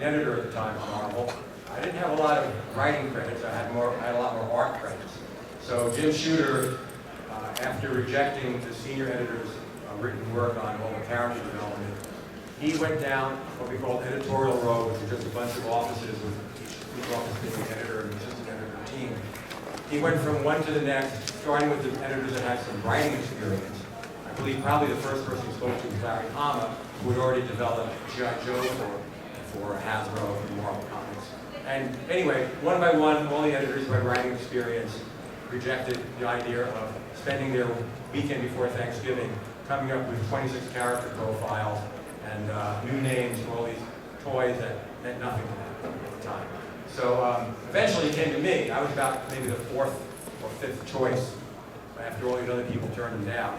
editor at the time on Marvel. I didn't have a lot of writing credits. I had a lot more art credits. So Jim Shooter, after rejecting the senior editor's written work on all the character development, he went down what we call editorial row, which is just a bunch of offices with each office being an editor and assistant editor team. He went from one to the next, starting with the editors that had some writing experience. I believe probably the first person he spoke to was Larry Hama, who had already developed G.I. Joe for Hasbro and Marvel Comics. And anyway, one by one, all the editors who had writing experience rejected the idea of spending their weekend before Thanksgiving coming up with 26 character profiles and new names for all these toys that meant nothing to them at the time. So eventually it came to me. I was about maybe the fourth or fifth choice after all these other people turned them down.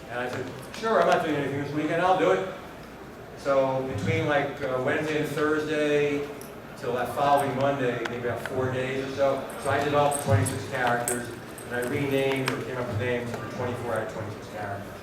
And I said, sure, I'm not doing anything this weekend, I'll do it. So between like Wednesday and Thursday till that following Monday, maybe about 4 days or so, I developed 26 characters, and I renamed or came up with names for 24 out of 26 characters.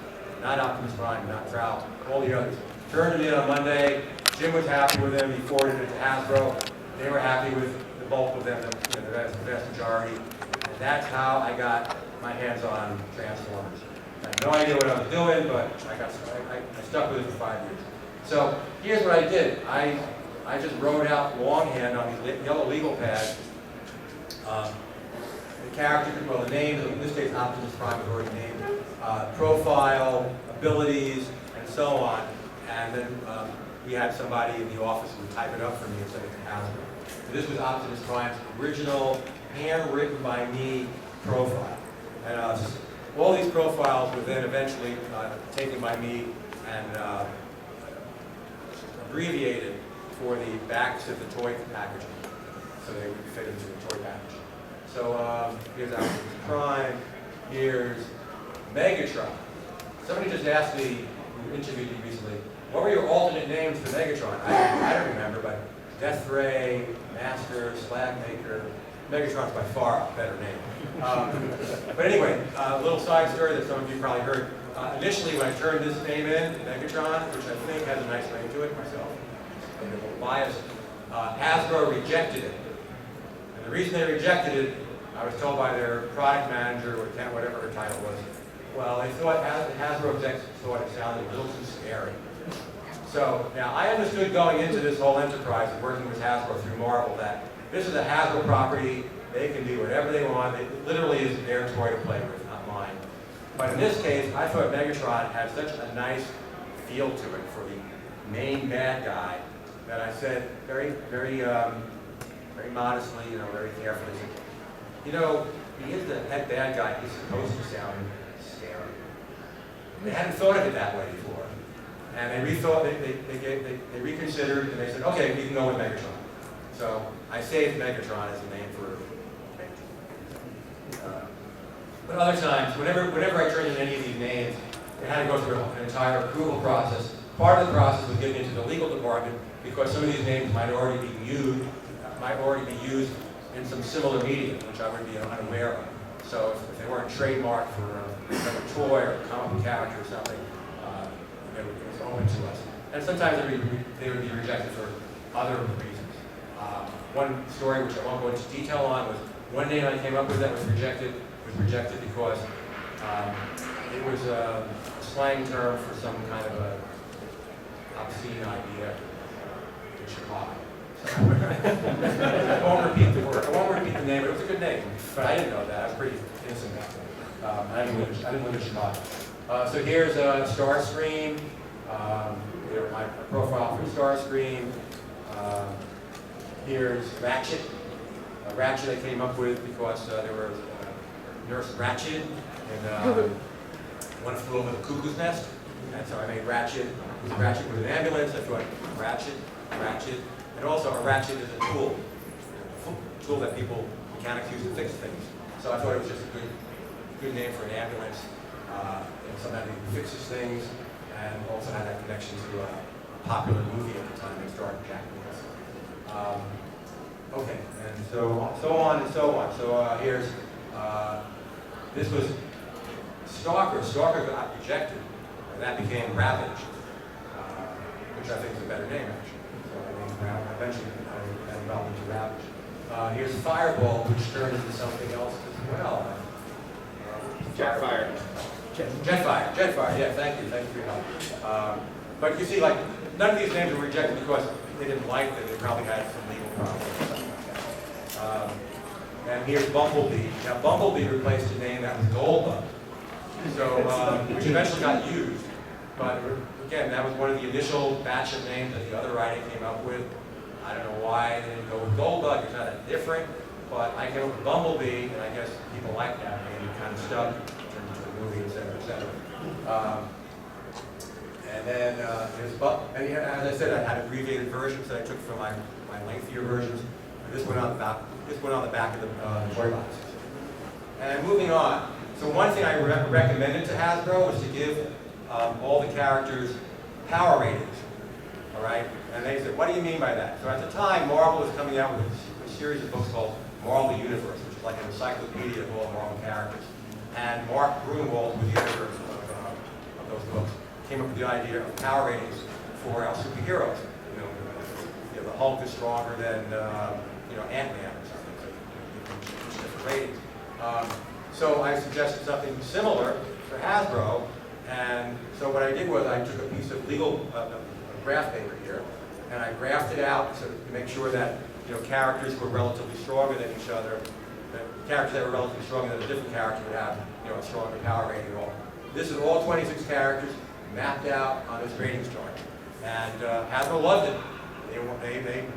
Not Optimus Prime, not Prowl, all the others. Turned it in on Monday. Jim was happy with them. He forwarded it to Hasbro. They were happy with the bulk of them, the vast majority. And that's how I got my hands on Transformers. I had no idea what I was doing, but I stuck with it for 5 years. So here's what I did. I just wrote out longhand on these yellow legal pads the character, well, the names, in this case Optimus Prime was already named, profile, abilities, and so on. And then we had somebody in the office who would type it up for me and send it to Hasbro. So this was Optimus Prime's original, handwritten by me profile. And all these profiles were then eventually taken by me and abbreviated for the backs of the toy packaging, so they would fit into the toy package. So here's Optimus Prime, here's Megatron. Somebody just asked me, who interviewed me recently, what were your alternate names for Megatron? I don't remember, but Death Ray, Master, Slagmaker. Megatron's by far a better name. But anyway, a little side story that some of you probably heard. Initially, when I turned this name in, Megatron, which I think has a nice ring to it myself, and a little biased, Hasbro rejected it. And the reason they rejected it, I was told by their product manager, or whatever her title was, well, they thought, Hasbro execs thought it sounded a little too scary. So, now I understood going into this whole enterprise and working with Hasbro through Marvel that this is a Hasbro property, they can do whatever they want, it literally is their toy to play with, not mine. But in this case, I thought Megatron had such a nice feel to it for the main bad guy that I said very modestly, very carefully, he is the head bad guy, he's supposed to sound scary. They hadn't thought of it that way before. And they rethought, they reconsidered, and they said, okay, we can go with Megatron. So I saved Megatron as the name for Megatron. But other times, whenever I turned in any of these names, they had to go through an entire approval process. Part of the process was getting into the legal department because some of these names might already be used in some similar media, which I would be unaware of. So if they weren't trademarked for a toy or a comic book character or something, it was open to us. And sometimes they would be rejected for other reasons. One story which I won't go into detail on was one name I came up with that was rejected because it was a slang term for some kind of a obscene idea in Chicago. So, I won't repeat the word. I won't repeat the name, but it was a good name. But I didn't know that. I was pretty innocent back then. I didn't live in Chicago. So here's Starscream. My profile for Starscream. Here's Ratchet. Ratchet I came up with because there was Nurse Ratchet and One Flew Over the Cuckoo's Nest. And so I made Ratchet. It was Ratchet with an ambulance. I thought Ratchet. And also a ratchet is a tool that mechanics use to fix things. So I thought it was just a good name for an ambulance. Somebody who fixes things, and also had that connection to a popular movie at the time that starred Jack Nicholson. Okay, and so on and so on. So here's, this was Stalker. Stalker got rejected, and that became Ravage, which I think is a better name, actually. So I named eventually developed into Ravage. Here's Fireball, which turned into something else as well. Jetfire. Jetfire, yeah, thank you for your help. But you see, like, none of these names were rejected because they didn't like them. They probably had some legal problems or something like that. And here's Bumblebee. Now, Bumblebee replaced a name that was Goldbug, so, which eventually got used. But again, that was one of the initial batch of names that the other writing came up with. I don't know why they didn't go with Goldbug. It's not that different. But I came up with Bumblebee, and I guess people liked that name. It kind of stuck in terms of the movie, et cetera, et cetera. And then as I said, I had abbreviated versions that I took from my lengthier versions. And this went on the back of the toy boxes. And moving on. So one thing I recommended to Hasbro was to give all the characters power ratings. All right? And they said, what do you mean by that? So at the time, Marvel was coming out with a series of books called Marvel Universe, which is like an encyclopedia of all Marvel characters. And Mark Grunewald, who was the editor of those books, came up with the idea of power ratings for our superheroes. You know, the Hulk is stronger than Ant-Man or something, so you can choose different ratings. So I suggested something similar for Hasbro, and so what I did was I took a piece of legal graph paper here, and I graphed it out so to make sure that characters were relatively stronger than each other. The characters that were relatively stronger than a different character would have a stronger power rating. This is all 26 characters mapped out on this ratings chart, and Hasbro loved it.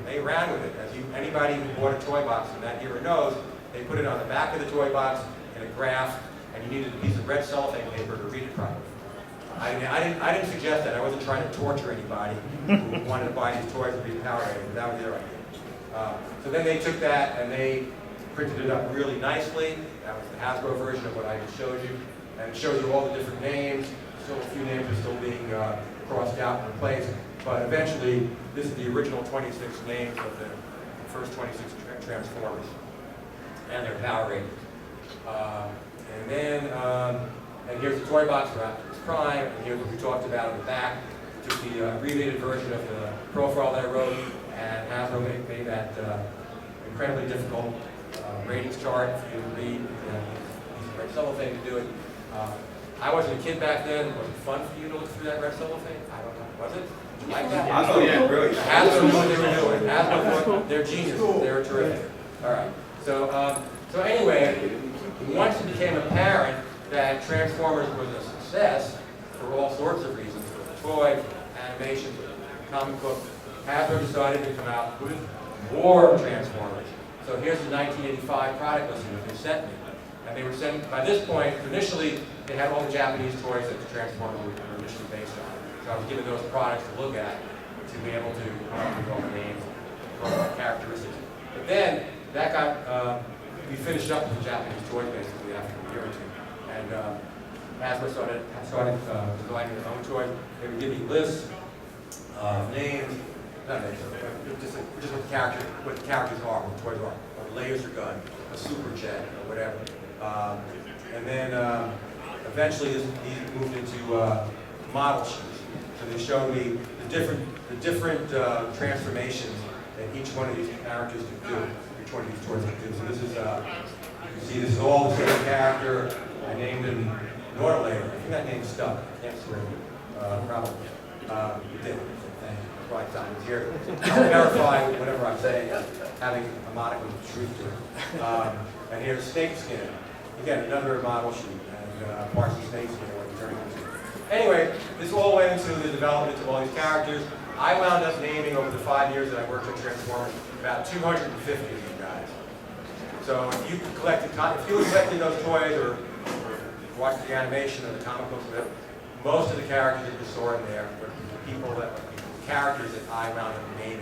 They ran with it. As anybody who bought a toy box in that era knows, they put it on the back of the toy box in a graph, and you needed a piece of red cellophane paper to read it properly. I didn't suggest that. I wasn't trying to torture anybody who wanted to buy these toys and read power ratings. That was their idea. So then they took that and they printed it up really nicely. That was the Hasbro version of what I just showed you. And it shows you all the different names. Still a few names are still being crossed out and replaced. But eventually, this is the original 26 names of the first 26 Transformers and their power ratings. And here's the toy box for Optimus Prime, and here's what we talked about in the back. We took the abbreviated version of the profile that I wrote, and Hasbro made that incredibly difficult ratings chart for you to read. Using red cellophane to do it. I wasn't a kid back then. Was it fun for you to look through that red cellophane? I don't know. Was it? Did you like that? Oh yeah, really. Hasbro knew what they were doing. Hasbro, they're geniuses. They were terrific. All right. So anyway, once it became apparent that Transformers was a success for all sorts of reasons, for the toy, animation, comic book, Hasbro decided to come out with more Transformers. So here's the 1985 product listing that they sent me. And they were sent, by this point, initially, they had all the Japanese toys that the Transformers were initially based on. So I was given those products to look at to be able to come up with all the names, all the characteristics. But then, that got, we finished up with the Japanese toys basically after a year or two. And Hasbro started designing their own toys. They would give you lists of names, not names, just what the characters are, what the toys are. A laser gun, a super jet, or whatever. And then eventually these moved into model sheets. So they showed me the different transformations that each one of these characters could do, each one of these toys could do. So this is, you can see this is all the same character. I named him Norlator. I think that name stuck. I can't swear. Probably. It did. Thank you. That's why Simon's here. I'll verify whatever I'm saying, having a modicum of truth to it. And here's Snakeskin. Again, another model sheet, and parts of Snakeskin are what it turned into. Anyway, this all went into the development of all these characters. I wound up naming, over the 5 years that I worked on Transformers, about 250 of these guys. So if you collected those toys or watched the animation or the comic books, most of the characters that you saw in there were characters that I wound up naming.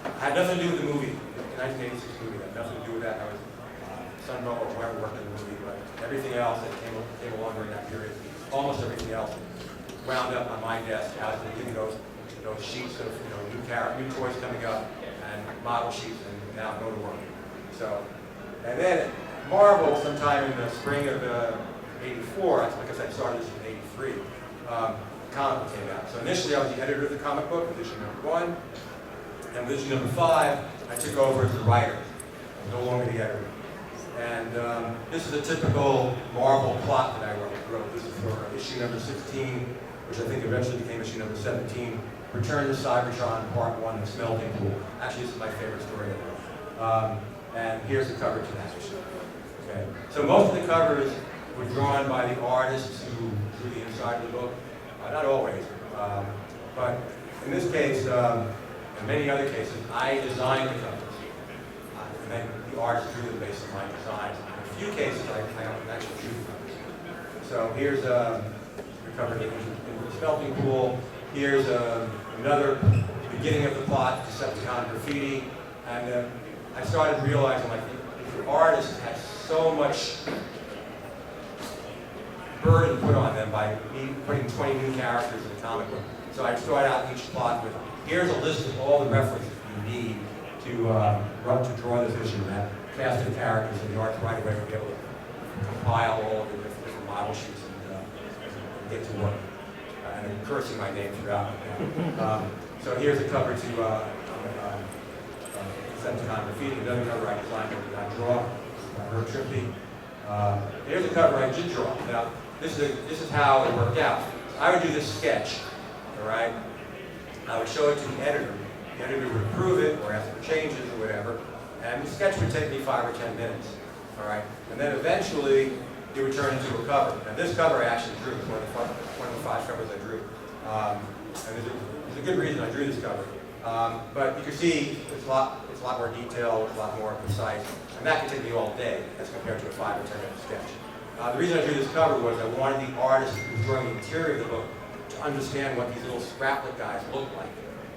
It had nothing to do with the movie, the 1986 movie. It had nothing to do with that. I was Sunbow or whoever worked in the movie, but everything else that came along during that period, almost everything else, wound up on my desk as they give me those sheets of new toys coming up and model sheets, and now go to work. So, and then Marvel, sometime in the spring of '84, like I said, I started this in '83. Comic book came out. So initially, I was the editor of the comic book, edition #1. And with issue number 5, I took over as the writer, no longer the editor. And this is a typical Marvel plot that I wrote. This is for issue number 16, which I think eventually became issue number 17, Return to Cybertron, Part 1, The Smelting Pool. Actually, this is my favorite story I wrote. And here's the cover to that issue. Okay. So most of the covers were drawn by the artists who drew the inside of the book. Not always, but in this case, and many other cases, I designed the covers. And then the artist drew them based on my designs. In a few cases, I actually drew the covers. So here's the cover in the Smelting Pool. Here's another beginning of the plot, Decepticon graffiti. And I started realizing, like, the artist had so much burden put on them by me putting 20 new characters in the comic book. So I start out each plot with, here's a list of all the references you need to draw this issue. And that cast of characters, and the artist right away will be able to compile all of the different model sheets and get to work. And I'm cursing my name throughout. So here's a cover to Decepticon graffiti, another cover I designed but did not draw, Herb Trimpe. Here's a cover I did draw. Now, this is how it worked out. I would do this sketch, all right? I would show it to the editor. The editor would approve it or ask for changes or whatever, and the sketch would take me 5 or 10 minutes, all right? And then eventually, it would turn into a cover. Now, this cover I actually drew. It's one of the 5 covers I drew. And there's a good reason I drew this cover. But you can see it's a lot more detailed, it's a lot more precise, and that can take me all day as compared to a 5 or 10 minute sketch. The reason I drew this cover was I wanted the artist who was drawing the interior of the book to understand what these little scraplet guys look like.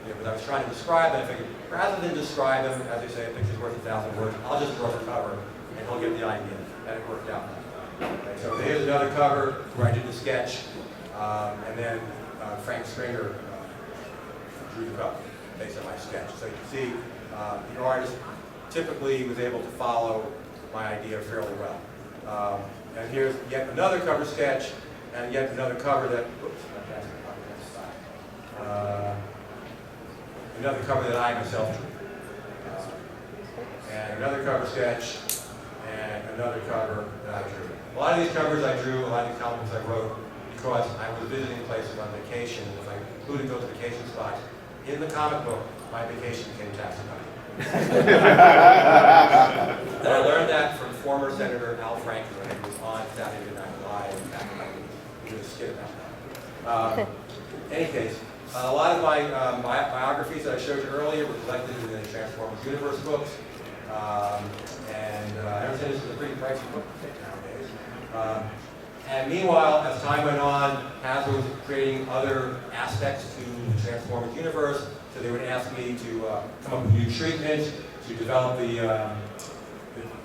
Because I was trying to describe them, I figured rather than describe them, as they say, a picture's worth 1,000 words, I'll just draw the cover and he'll get the idea. And it worked out. Okay, so here's another cover where I did the sketch, and then Frank Springer drew the cover based on my sketch. So you can see the artist typically was able to follow my idea fairly well. And here's yet another cover sketch, and yet another cover that, another cover that I myself drew. And another cover sketch, and another cover that I drew. A lot of these covers I drew, a lot of these comics I wrote, because I was visiting places on vacation. If I included those vacation spots in the comic book, my vacation became tax deductible. And I learned that from former Senator Al Franken when he was on Saturday Night Live back in the 90s. He did a skit about that. In any case, a lot of my biographies that I showed you earlier were collected in the Transformers Universe books. I understand this is a pretty pricey book nowadays. And meanwhile, as time went on, Hasbro was creating other aspects to the Transformers universe, so they would ask me to come up with new treatments, to develop the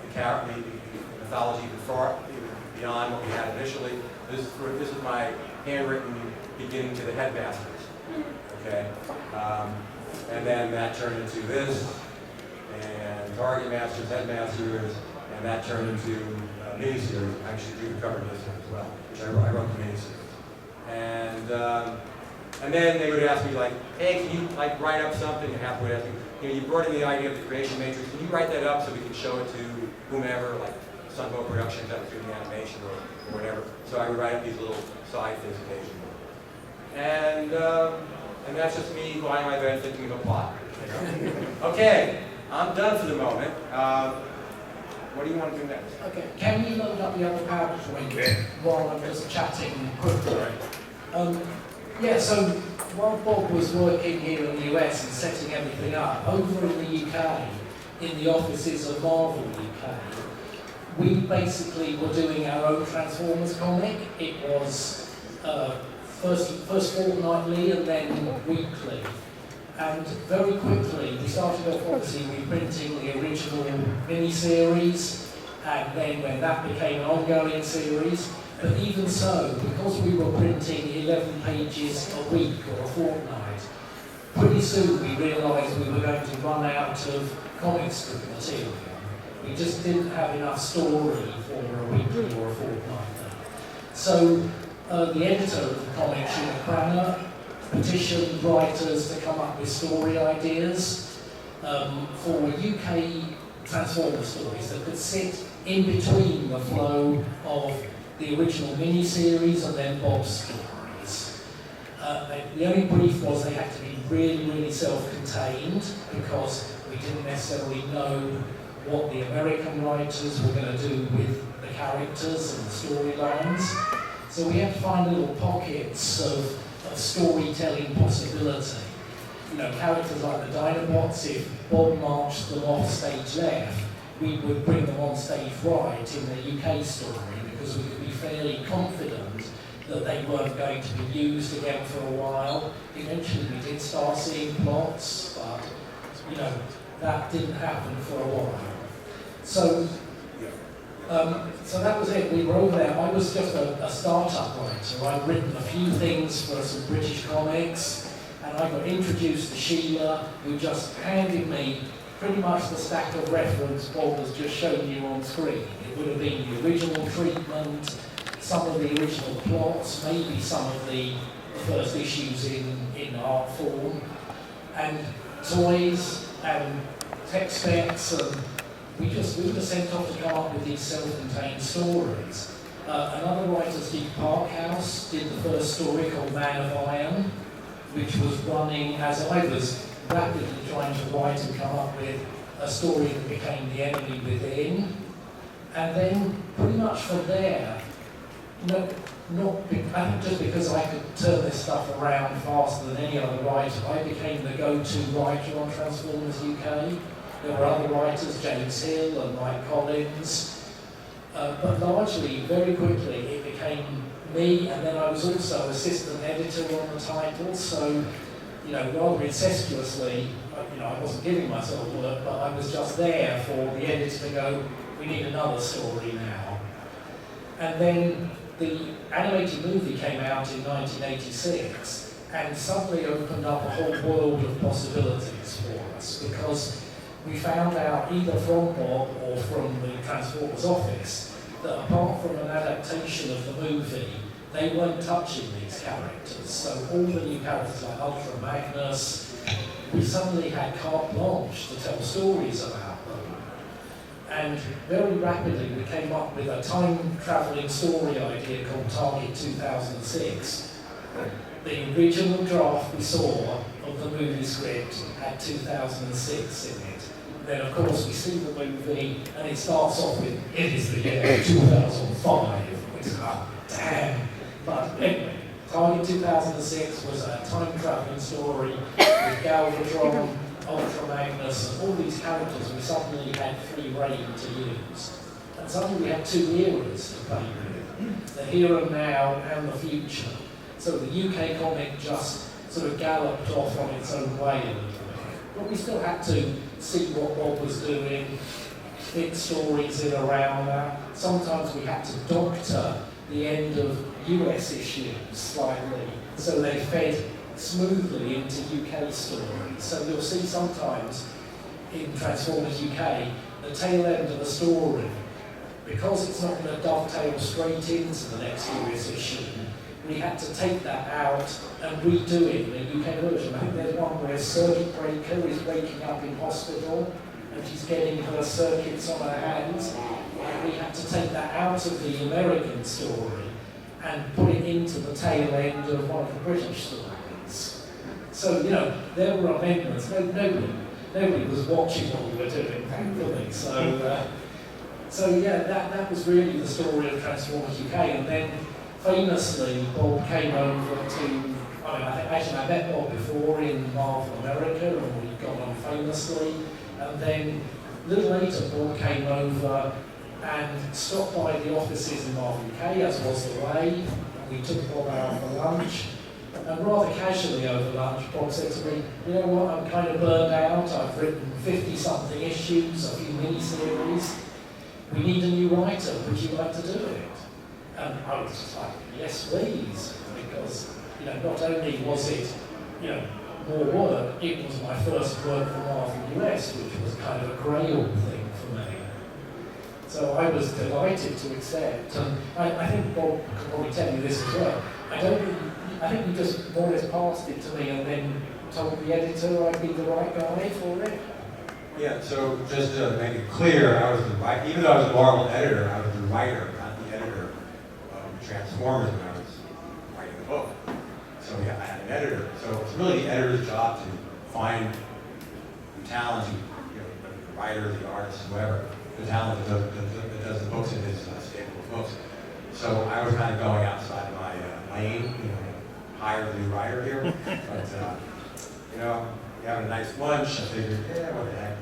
mythology even far beyond what we had initially. This is my handwritten beginning to the Headmasters. Okay, and then that turned into this, and Target Masters, Headmasters, and that turned into a miniseries. I actually drew the cover of this one as well, which I wrote the miniseries. And then they would ask me, like, hey, can you write up something? And Hathaway would ask me, you brought in the idea of the creation matrix. Can you write that up so we can show it to whomever, like Sunbow Productions that was doing the animation or whatever. So I would write up these little side things occasionally. And that's just me lying on my bed thinking of a plot. Okay, I'm done for the moment. What do you want to do next? Okay, can we load up the other PowerPoint while I'm just chatting quickly? Yeah, so while Bob was working here in the US and setting everything up, over in the UK, in the offices of Marvel UK, we basically were doing our own Transformers comic. It was first fortnightly and then weekly. And very quickly, we started off obviously reprinting the original mini-series, and then when that became an ongoing series. But even so, because we were printing 11 pages a week or a fortnight, pretty soon we realised we were going to run out of comic strip material. We just didn't have enough story for a weekly or a fortnightly. So the editor of the comic, Sheena Cranmer, petitioned writers to come up with story ideas, for UK Transformer stories that could sit in between the flow of the original miniseries and then Bob's stories. The only brief was they had to be really, really self-contained because we didn't necessarily know what the American writers were going to do with the characters and the storylines. So we had to find little pockets of storytelling possibility. You know, characters like the Dinobots, if Bob marched them off stage left, we would bring them on stage right in the UK story because we could be fairly confident that they weren't going to be used again for a while. Eventually we did start seeing plots, but you know, that didn't happen for a while. So that was it. We were over there. I was just a startup writer. I'd written a few things for some British comics, and I got introduced to Sheila, who just handed me pretty much the stack of reference Bob was just showing you on screen. It would have been the original treatment, some of the original plots, maybe some of the first issues in art form, and toys and tech specs, and we were sent off to come up with these self-contained stories. Another writer, Steve Parkhouse, did the first story called Man of Iron, which was running as I was rapidly trying to write and come up with a story that became The Enemy Within. And then pretty much from there, I think just because I could turn this stuff around faster than any other writer, I became the go-to writer on Transformers UK. There were other writers, James Hill and Mike Collins, but largely, very quickly, it became me, and then I was also assistant editor on the title, so, you know, rather incestuously, you know, I wasn't giving myself work, but I was just there for the editor to go, we need another story now. And then the animated movie came out in 1986, and suddenly opened up a whole world of possibilities for us, because we found out either from Bob or from the Transformers office that apart from an adaptation of the movie, they weren't touching these characters. So all the new characters like Ultra Magnus, we suddenly had carte blanche to tell stories about them. And very rapidly we came up with a time-travelling story idea called Target 2006. The original draft we saw of the movie script had 2006 in it. Then of course we see the movie and it starts off with, it is the year 2005, which is, damn. But anyway, Target 2006 was a time-travelling story with Galvatron, Ultra Magnus, and all these characters we suddenly had free reign to use. And suddenly we had two eras to play with, the here and now and the future. So the UK comic just sort of galloped off on its own way a little bit. But we still had to see what Bob was doing, fit stories in around that. Sometimes we had to doctor the end of US issues slightly, so they fed smoothly into UK stories. So you'll see sometimes in Transformers UK, the tail end of the story, because it's not going to dovetail straight into the next US issue, we had to take that out and redo it in a UK version. I think there's one where Circuit Breaker is waking up in hospital and she's getting her circuits on her hands. And we had to take that out of the American story and put it into the tail end of one of the British stories. So, you know, there were amendments. Nobody was watching what we were doing, thankfully. So yeah, that was really the story of Transformers UK. And then famously, Bob came over to, I met Bob before in Marvel America, and we got on famously. And then a little later, Bob came over and stopped by the offices in Marvel UK, as was the way. We took Bob out for lunch. And rather casually over lunch, Bob said to me, you know what, I'm kind of burned out. I've written 50-something issues, a few mini-series. We need a new writer. Would you like to do it? And I was just like, yes, please, because, you know, not only was it, you know, more work, it was my first work for Marvel US, which was kind of a grail thing for me. So I was delighted to accept, and I think Bob could probably tell you this as well. I think he just more or less passed it to me and then told the editor I'd be the right guy for it. Yeah, so just to make it clear, I was the writer, even though I was a Marvel editor, I was the writer, not the editor of Transformers when I was writing the book. So yeah, I had an editor. So it's really the editor's job to find the talent, the writer, the artist, whoever, the talent that does the books in his stable of books. So I was kind of going outside of my lane, hire the new writer here. But, having a nice lunch, I figured, yeah, what the heck.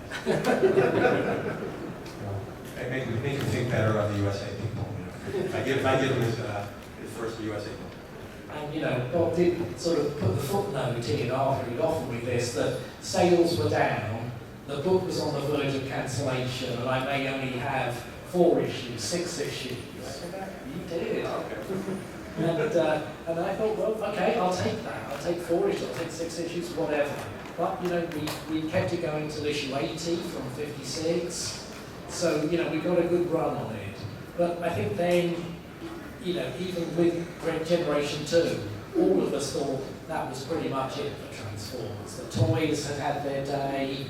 It makes me think better of the USA people. If I give him his first USA book. And Bob did sort of put the footnote in after he'd offered me this, that sales were down, the book was on the verge of cancellation, and I may only have 4 issues, 6 issues. You did. Okay. And I thought, well, okay, I'll take that. I'll take 4 issues, I'll take 6 issues, whatever. But, we kept it going till issue 80 from 56. So, we got a good run on it. But I think then, even with Generation 2, all of us thought that was pretty much it for Transformers. The toys had had their day.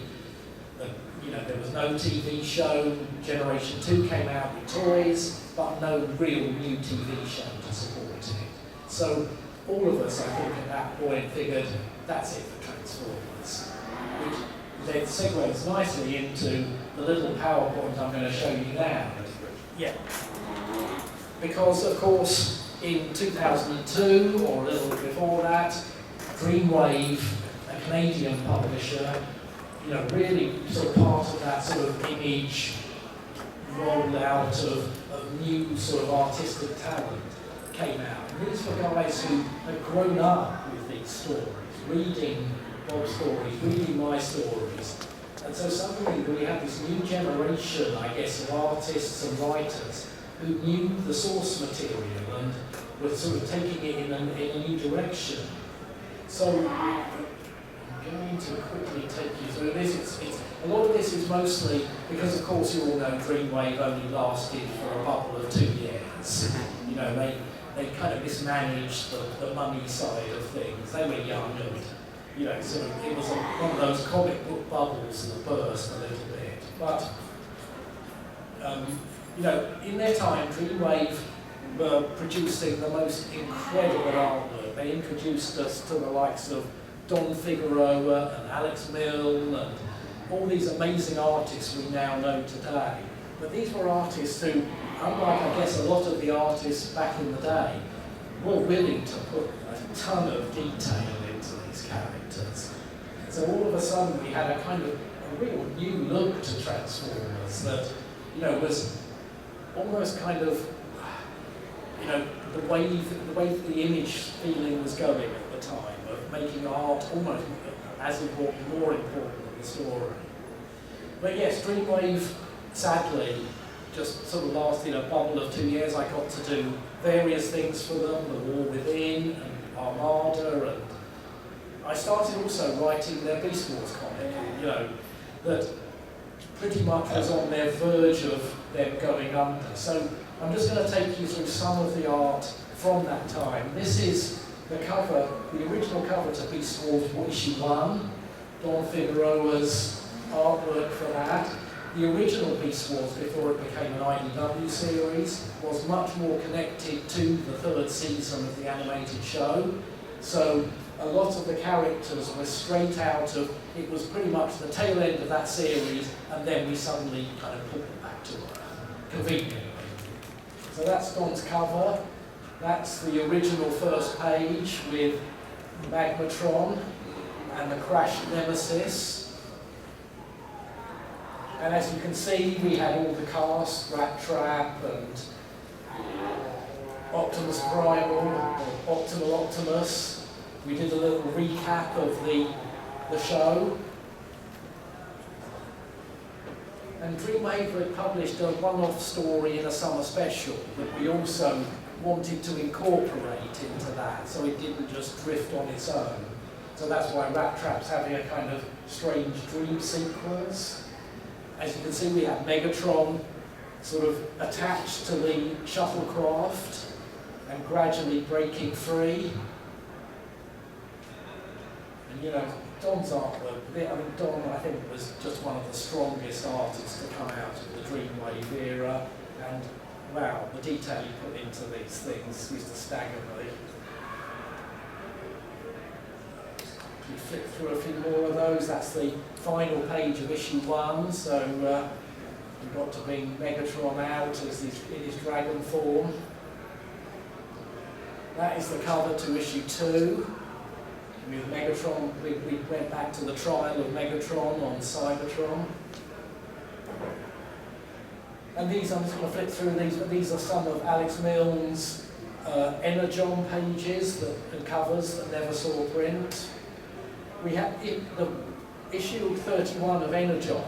There was no TV show. Generation 2 came out with toys, but no real new TV show to support it. So all of us, I think, at that point figured that's it for Transformers, which then segues nicely into the little PowerPoint I'm going to show you now. Yeah. Because, of course, in 2002, or a little bit before that, Dreamwave, a Canadian publisher, really sort of part of that sort of image rollout of new sort of artistic talent came out. And these were guys who had grown up with these stories, reading Bob's stories, reading my stories. And so suddenly we had this new generation, I guess, of artists and writers who knew the source material and were sort of taking it in a new direction. So I'm going to quickly take you through this. A lot of this is mostly because, of course, you all know Dreamwave only lasted for a couple of 2 years. They kind of mismanaged the money side of things. They were young and, sort of, it was one of those comic book bubbles that burst a little bit. But, in their time, Dreamwave were producing the most incredible artwork. They introduced us to the likes of Don Figueroa and Alex Mill and all these amazing artists we now know today. But these were artists who, unlike, I guess, a lot of the artists back in the day, were willing to put a ton of detail into these characters. So all of a sudden we had a kind of a real new look to Transformers that, was almost kind of, the way the image feeling was going at the time of making art almost as important, more important than the story. But yes, Dreamwave, sadly, just sort of lasted a bubble of 2 years. I got to do various things for them, The War Within and Armada, and I started also writing their Beast Wars comic, that pretty much was on their verge of them going under. So I'm just going to take you through some of the art from that time. This is the cover, the original cover to Beast Wars issue 1, Don Figueroa's artwork for that. The original Beast Wars, before it became an IDW series, was much more connected to the 3rd season of the animated show. So a lot of the characters were straight out of, it was pretty much the tail end of that series, and then we suddenly kind of put it back to Earth, conveniently. So that's Don's cover. That's the original first page with Magmatron and the crashed Nemesis. And as you can see, we had all the cast, Rat Trap and Optimus Primal, or Optimal Optimus. We did a little recap of the show. And Dreamwave had published a one-off story in a summer special that we also wanted to incorporate into that, so it didn't just drift on its own. So that's why Rat Trap's having a kind of strange dream sequence. As you can see, we have Megatron sort of attached to the shuttlecraft and gradually breaking free. And Don's artwork, Don, I think, was just one of the strongest artists to come out of the Dreamwave era, and wow, the detail he put into these things used to stagger me. You flip through a few more of those. That's the final page of issue 1, so we've got to bring Megatron out as in his dragon form. That is the cover to issue 2. With Megatron, we went back to the trial of Megatron on Cybertron. And these, I'm just going to flip through these, but these are some of Alex Milne's Energon pages and covers that never saw print. We had the issue 31 of Energon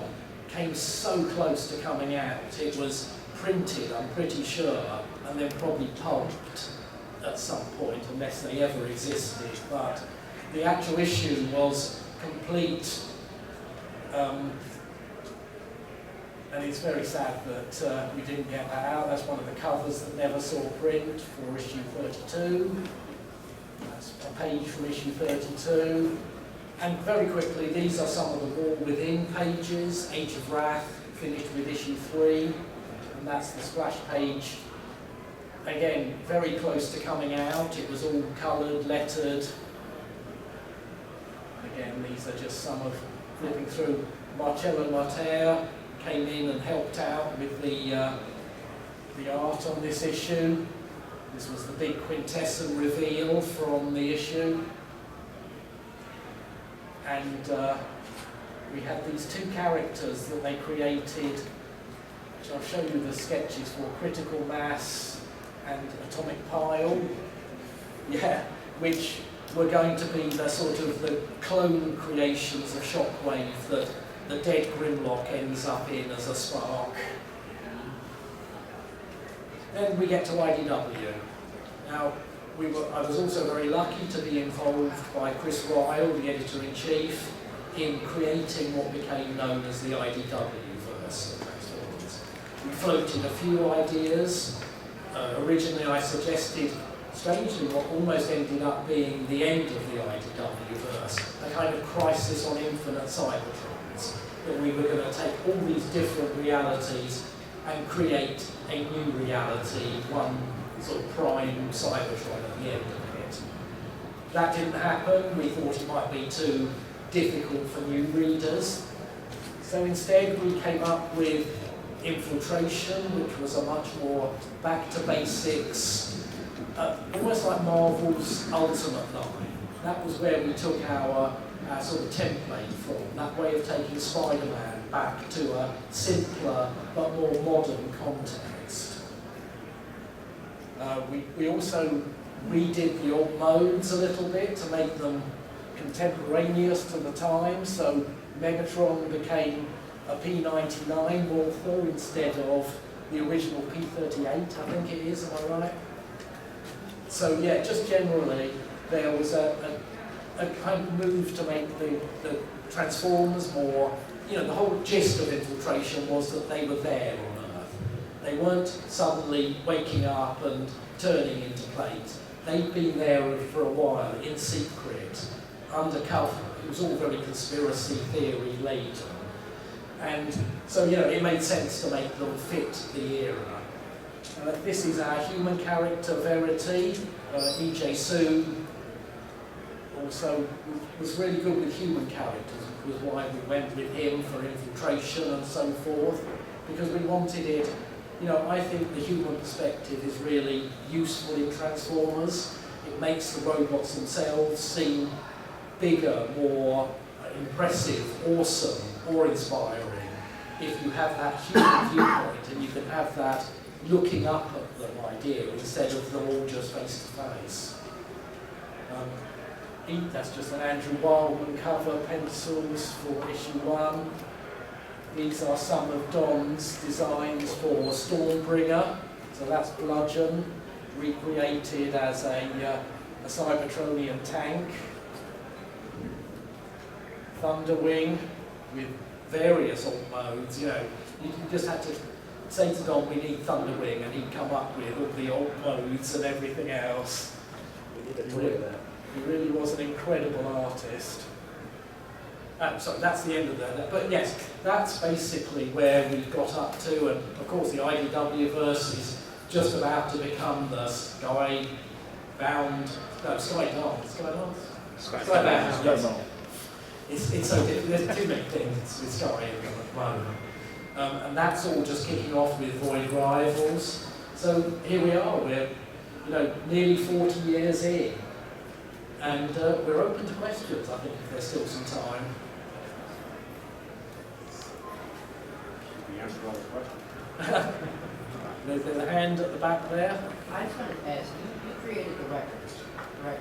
came so close to coming out. It was printed, I'm pretty sure, and then probably pulped at some point, unless they ever existed. But the actual issue was complete, and it's very sad that we didn't get that out. That's one of the covers that never saw print for issue 32. That's a page from issue 32. And very quickly, these are some of the War Within pages. Age of Wrath finished with issue 3, and that's the splash page. Again, very close to coming out. It was all coloured, lettered. Again, these are just some of flipping through. Marcello Marter came in and helped out with the art on this issue. This was the big quintessence reveal from the issue. And we had these 2 characters that they created, which I'll show you the sketches for, Critical Mass and Atomic Pile. Yeah, which were going to be the sort of the clone creations of Shockwave that the dead Grimlock ends up in as a spark. Then we get to IDW. Now, I was also very lucky to be involved by Chris Ryle, the editor-in-chief, in creating what became known as the IDW verse of Transformers. We floated a few ideas. Originally I suggested, strangely, what almost ended up being the end of the IDW verse, a kind of Crisis on Infinite Cybertrons, that we were going to take all these different realities and create a new reality, one sort of prime Cybertron at the end of it. That didn't happen. We thought it might be too difficult for new readers. So instead we came up with Infiltration, which was a much more back to basics, almost like Marvel's Ultimate line. That was where we took our sort of template from, that way of taking Spider-Man back to a simpler but more modern context. We also redid the old modes a little bit to make them contemporaneous to the time, so Megatron became a P99 Morpher instead of the original P38, I think it is, am I right? So yeah, just generally, there was a kind of move to make the Transformers more, the whole gist of Infiltration was that they were there on Earth. They weren't suddenly waking up and turning into plate. They'd been there for a while, in secret, undercover. It was all very conspiracy theory later. And so, it made sense to make them fit the era. This is our human character, Verity. E.J. Soon also was really good with human characters, which was why we went with him for Infiltration and so forth, because we wanted it, I think the human perspective is really useful in Transformers. It makes the robots themselves seem bigger, more impressive, awesome, or inspiring, if you have that human viewpoint and you can have that looking up at them idea instead of them all just face to face. That's just an Andrew Wildman cover, pencils for issue 1. These are some of Don's designs for Stormbringer. So that's Bludgeon, recreated as a Cybertronian tank. Thunderwing, with various alt modes, you just had to say to Don, we need Thunderwing, and he'd come up with all the alt modes and everything else. He really was an incredible artist. Sorry, that's the end of that. But yes, that's basically where we got up to, and of course the IDW verse is just about to become the Skybound, no, Skydance, Skybound, yes. It's so different, there's too many things with Sky at the moment. And that's all just kicking off with Void Rivals. So here we are, we're nearly 40 years in, and we're open to questions, I think, if there's still some time. We answered all the questions. There's a hand at the back there. I just wanted to ask, you created the records, right?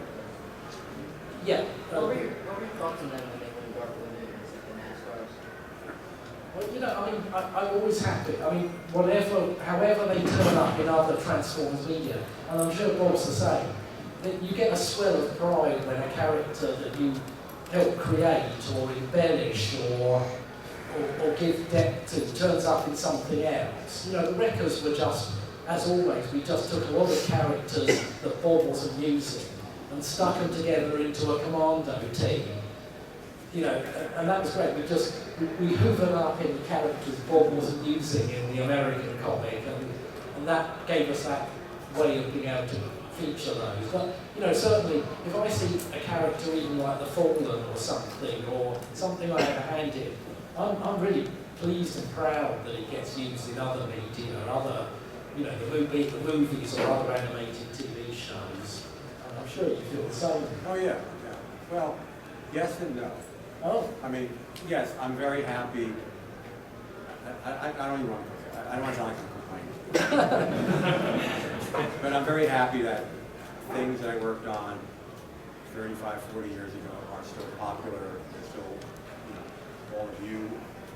Yeah. What were your thoughts on them when they went dark with it and NASCARs? Well, I'm always happy. I mean, however they turn up in other Transformers media, and I'm sure Bob's the same, that you get a swell of pride when a character that you help create or embellish or give depth to turns up in something else. The Wreckers were just, as always, we just took a lot of characters that Bob wasn't using and stuck them together into a commando team. And that was great. We hoovered up in characters Bob wasn't using in the American comic, and that gave us that way of being able to feature those. But certainly, if I see a character even like the Fallen or something I have handed, I'm really pleased and proud that it gets used in other media, other, the movies or other animated TV shows. And I'm sure you feel the same. Oh yeah. Well, yes and no. Oh. I mean, yes, I'm very happy. I don't even want to. I don't want to sound like I'm complaining. But I'm very happy that things that I worked on 35, 40 years ago are still popular. They're still, all of you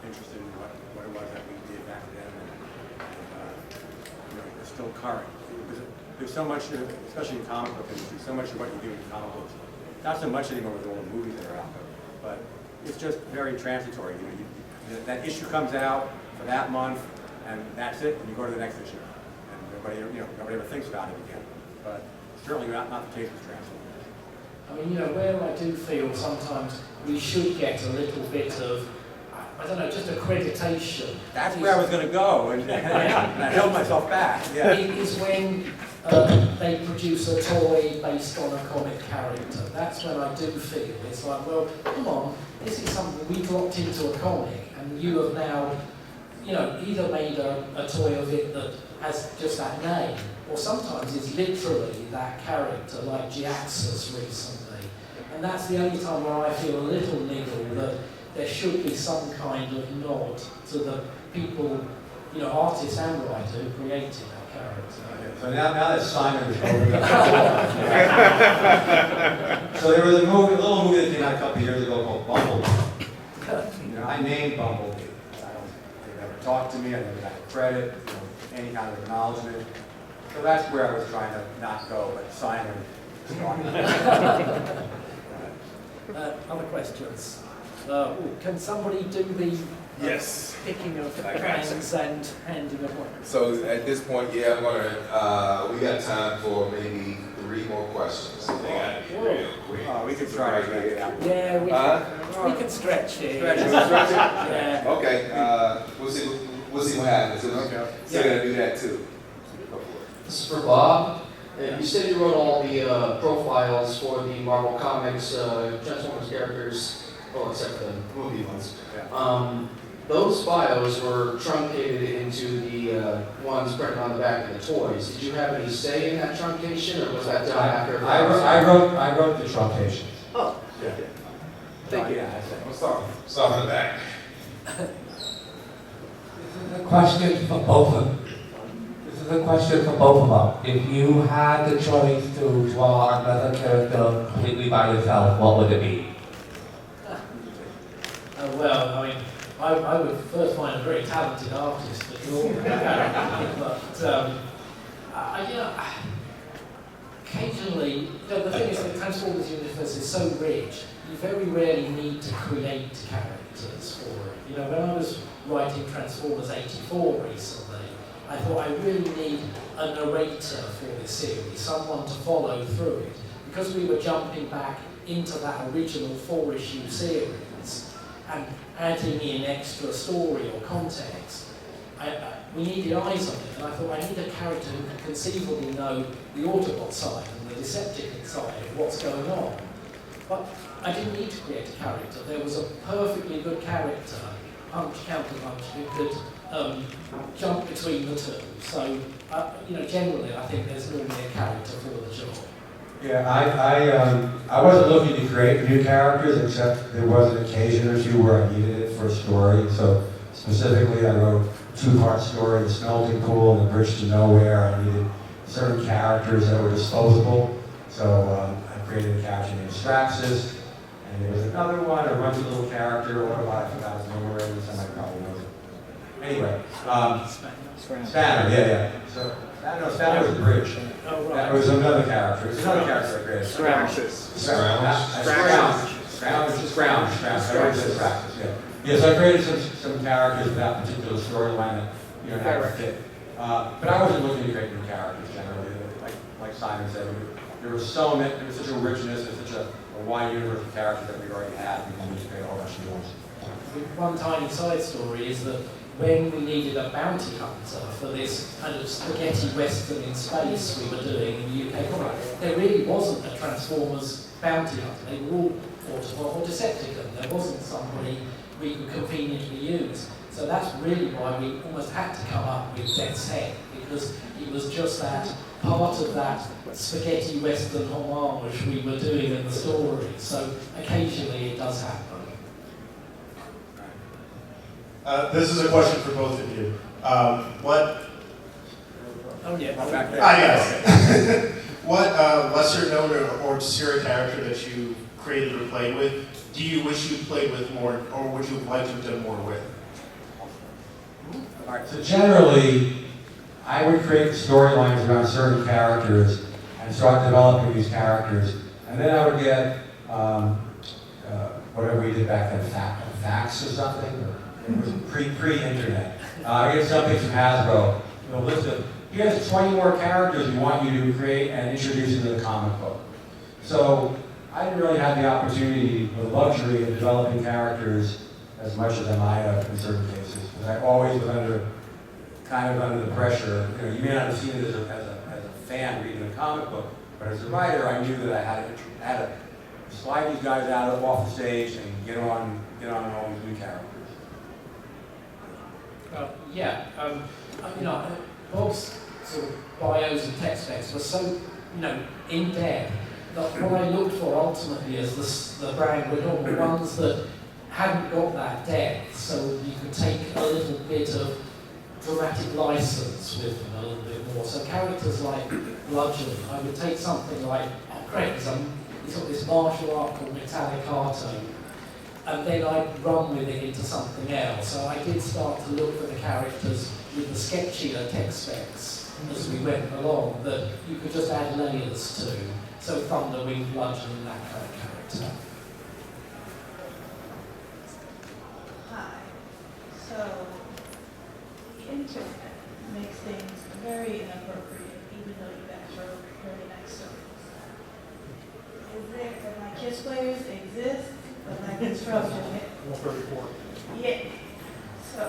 interested in what it was that we did back then, and it's still current. There's so much, especially in comic book industry, so much of what you do in comic books. Not so much anymore with all the movies that are out there, but it's just very transitory. That issue comes out for that month, and that's it, and you go to the next issue, and nobody ever thinks about it again. But certainly not the case with Transformers. I mean, where I do feel sometimes we should get a little bit of, I don't know, just accreditation. That's where I was going to go, and I held myself back. Yeah. Is when they produce a toy based on a comic character. That's when I do feel it's like, well, come on, this is something we dropped into a comic, and you have now, either made a toy of it that has just that name, or sometimes it's literally that character, like Giaxus recently. And that's the only time where I feel a little niggle that there should be some kind of nod to the people, artist and writer who created that character. Okay, so now that Simon is over so there was a little movie that came out a couple of years ago called Bumblebee. I named Bumblebee. They never talked to me, I never got credit, any kind of acknowledgement. So that's where I was trying to not go, but Simon started. Other questions? Can somebody do the Yes. picking of I got hands and handing of what? So at this point, yeah, I'm gonna, we got time for maybe 3 more questions. They gotta be real quick. We could try to get it out. Yeah, we can stretch here. Stretch it. Yeah. Okay, we'll see what happens. Okay. So we're gonna do that too. Go for it. This is for Bob. You said you wrote all the profiles for the Marvel Comics Transformers characters, well, except the movie ones. Yeah. Those bios were truncated into the ones printed on the back of the toys. Did you have any say in that truncation, or was that done after? I wrote the truncation. Oh, Yeah. thank you. Yeah, We'll start in the back. This is a question for both of them. If you had the choice to draw another character completely by yourself, what would it be? Well, I mean, I would first find a very talented artist to draw that. But occasionally, the thing is that the Transformers universe is so rich, you very rarely need to create characters for it. When I was writing Transformers 84 recently, I thought I really need a narrator for this series, someone to follow through it. Because we were jumping back into that original 4-issue series, and adding in extra story or context, we needed eyes on it, and I thought I need a character who can conceivably know the Autobot side and the Decepticon side of what's going on. But I didn't need to create a character. There was a perfectly good character, punch, counter-punch, who could jump between the two. So, generally I think there's normally a character for the job. Yeah, I wasn't looking to create new characters, except there was an occasion or two where I needed it for a story. So specifically, I wrote a 2-part story, The Smelting Pool and The Bridge to Nowhere. I needed certain characters that were disposable. So I created a character named Straxus, and there was another one, a runty little character, Autobot, I forgot his name already, somebody probably knows it. Anyway, Spanner, yeah. So, Spanner was the bridge. Oh, right. That was another character. It's another character I created. Scrounge. Yeah, so I created some characters with that particular storyline that had to fit. But I wasn't looking to create new characters generally. Like Simon said, there was such a richness and such a wide universe of characters that we already had. We didn't need to create a whole bunch of new ones. One tiny side story is that when we needed a bounty hunter for this kind of spaghetti western in space we were doing in the UK comic, there really wasn't a Transformers bounty hunter. They were all Autobot or Decepticon. There wasn't somebody we could conveniently use. So that's really why we almost had to come up with Death's Head, because it was just that part of that spaghetti western homage we were doing in the story. So occasionally it does happen. This is a question for both of you. What? Oh yeah, Back there. Yes. What lesser known or obscure character that you created or played with do you wish you played with more, or would you like to have done more with? All right, so generally, I would create storylines around certain characters and start developing these characters, and then I would get whatever we did back then, fax or something. It was pre-internet. I get something from Hasbro, a list of, here's 20 more characters we want you to create and introduce into the comic book. So I didn't really have the opportunity, the luxury of developing characters as much as I might have in certain cases. Because I always was kind of under the pressure. You may not have seen it as a fan reading a comic book, but as a writer, I knew that I had to slide these guys out off the stage and get on all these new characters. Bob's sort of bios and text specs were so, in depth that what I looked for ultimately as the brand were all the ones that hadn't got that depth, so you could take a little bit of dramatic license with them a little bit more. So characters like Bludgeon, I would take something like, great, he's got this martial art called Metallic Arto, and then I'd run with it into something else. So I did start to look for the characters with the sketchier text specs as we went along that you could just add layers to. So Thunderwing, Bludgeon, that kind of character. Hi. So, the internet makes things very inappropriate, even though you guys wrote very nice stories. Is there, my Kiss players exist, but like it's from Japan? 134. Yeah. So,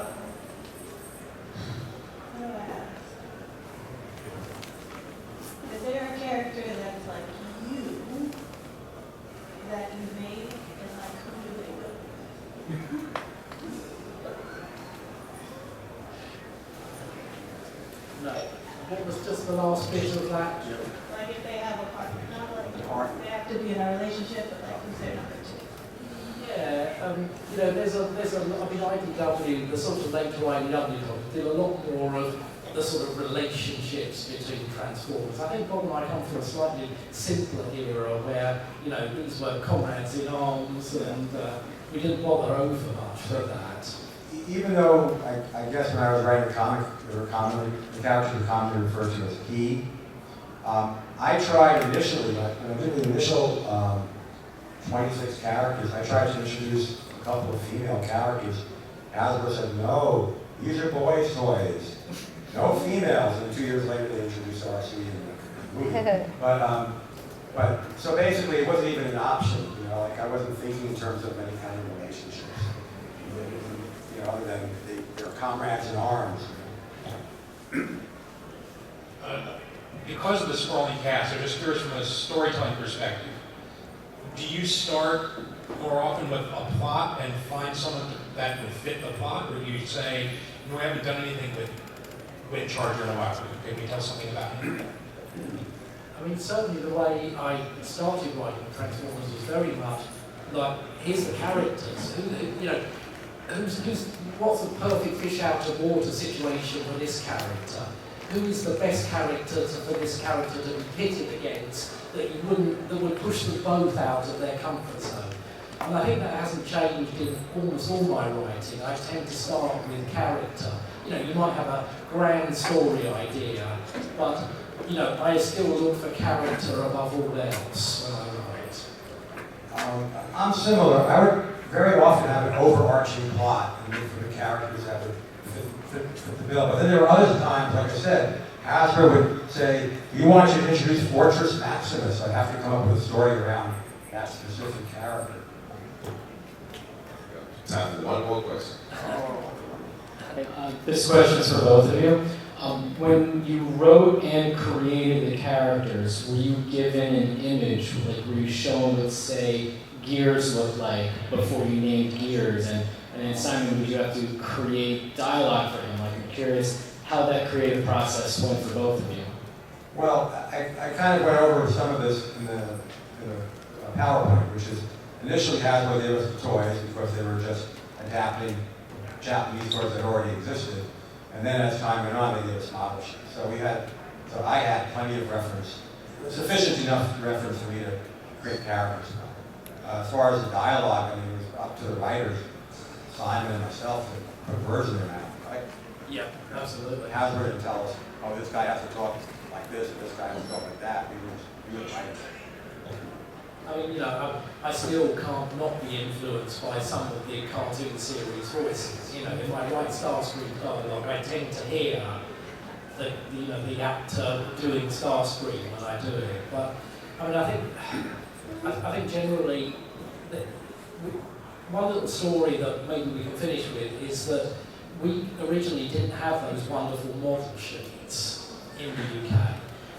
what do I ask? Is there a character that's like you, that you made, and like who do they go? No. What was just the last bit of that? Like if they have a partner, not like they have to be in a relationship, but like who's their number two? Yeah, there's IDW, the sort of later IDW did a lot more of the sort of relationships between Transformers. I think Bob and I come from a slightly simpler era where, these were comrades in arms and we didn't bother over much with that. Even though, I guess when I was writing a comic, the characters were commonly referred to as he, I tried initially, when I did the initial 26 characters, I tried to introduce a couple of female characters. Hasbro said, no, these are boys' toys. No females. And 2 years later, they introduced RC in the movie. But so basically, it wasn't even an option. I wasn't thinking in terms of any kind of relationships. other than their comrades in arms. Because of the sprawling cast, I'm just curious from a storytelling perspective, do you start more often with a plot and find someone that would fit the plot, or do you say, no, I haven't done anything with Wind Charger in a while, can you tell something about him? I mean, certainly the way I started writing Transformers was very much like, here's the characters, what's the perfect fish out of water situation for this character? Who is the best character for this character to be pitted against that would push them both out of their comfort zone? And I think that hasn't changed in almost all my writing. I tend to start with character. You might have a grand story idea, but I still look for character above all else when I write. I'm similar. I would very often have an overarching plot and look for the characters that would fit the bill. But then there were other times, like I said, Hasbro would say, you want you to introduce Fortress Maximus. I'd have to come up with a story around that specific character. Time for one more question. This question is for both of you. When you wrote and created the characters, were you given an image, like were you shown what, say, Gears looked like before you named Gears? And then Simon, would you have to create dialogue for him? Like, I'm curious how that creative process went for both of you. Well, I kind of went over some of this in the PowerPoint, which is initially Hasbro gave us the toys because they were just adapting Japanese toys that already existed. And then as time went on, they gave us model sheets. So I had plenty of reference, sufficient enough reference for me to create characters. As far as the dialogue, I mean, it was up to the writers, Simon and myself, to put words in their mouth, right? Yeah, absolutely. Hasbro didn't tell us, oh, this guy has to talk like this, and this guy has to talk like that. We would write it. I mean, I still can't not be influenced by some of the cartoon series voices. If I write Starscream dialogue, I tend to hear the actor doing Starscream when I do it. But I mean, I think generally, one little story that maybe we can finish with is that we originally didn't have those wonderful model sheets in the UK.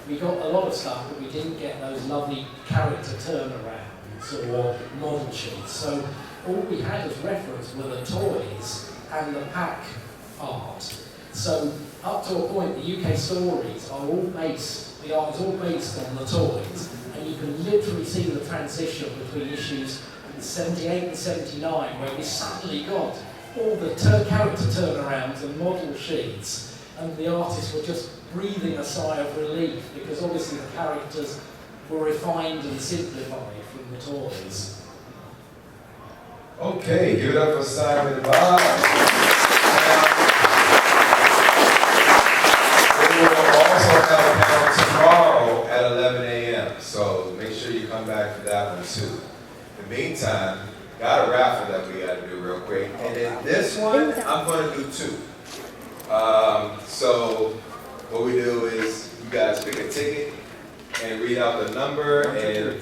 We got a lot of stuff, but we didn't get those lovely character turnarounds or model sheets. So all we had as reference were the toys and the pack art. So up to a point, the UK stories are all based, the art is all based on the toys, and you can literally see the transition between issues 78 and 79, where we suddenly got all the character turnarounds and model sheets, and the artists were just breathing a sigh of relief, because obviously the characters were refined and simplified from the toys. Okay, give it up for Simon and Bob. We will also have a panel tomorrow at 11 a.m. So make sure you come back for that one too. In the meantime, got a raffle that we got to do real quick. And then this one, I'm going to do two. So what we do is you guys pick a ticket and read out the number, and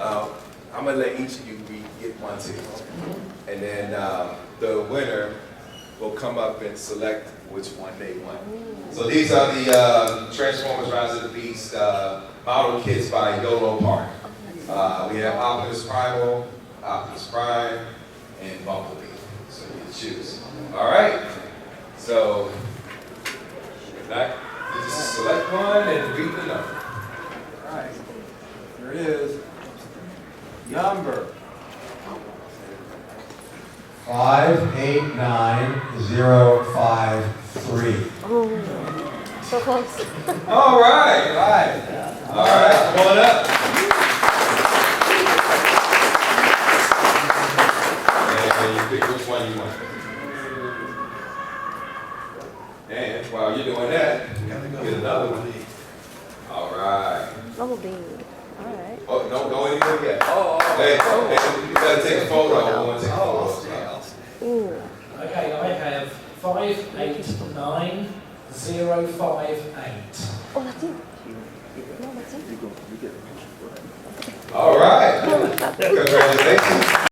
I'm going to let each of you get one ticket. And then the winner will come up and select which one they want. So these are the Transformers Rise of the Beast model kits by YOLO Park. We have Optimus Primal, Optimus Prime, and Bumblebee. So you choose. All right. So you just select one and read the number. All right. Here it is. Number 589053. So close. All right. All right. Come on up. And you pick which one you want. And while you're doing that, get another one. All right. Bumblebee. All right. Oh, don't anything yet. Hey, you gotta take a photo. I want to take a photo. Ooh. Okay, I have 589058. Oh, that's it. No, that's it. All right. Congratulations.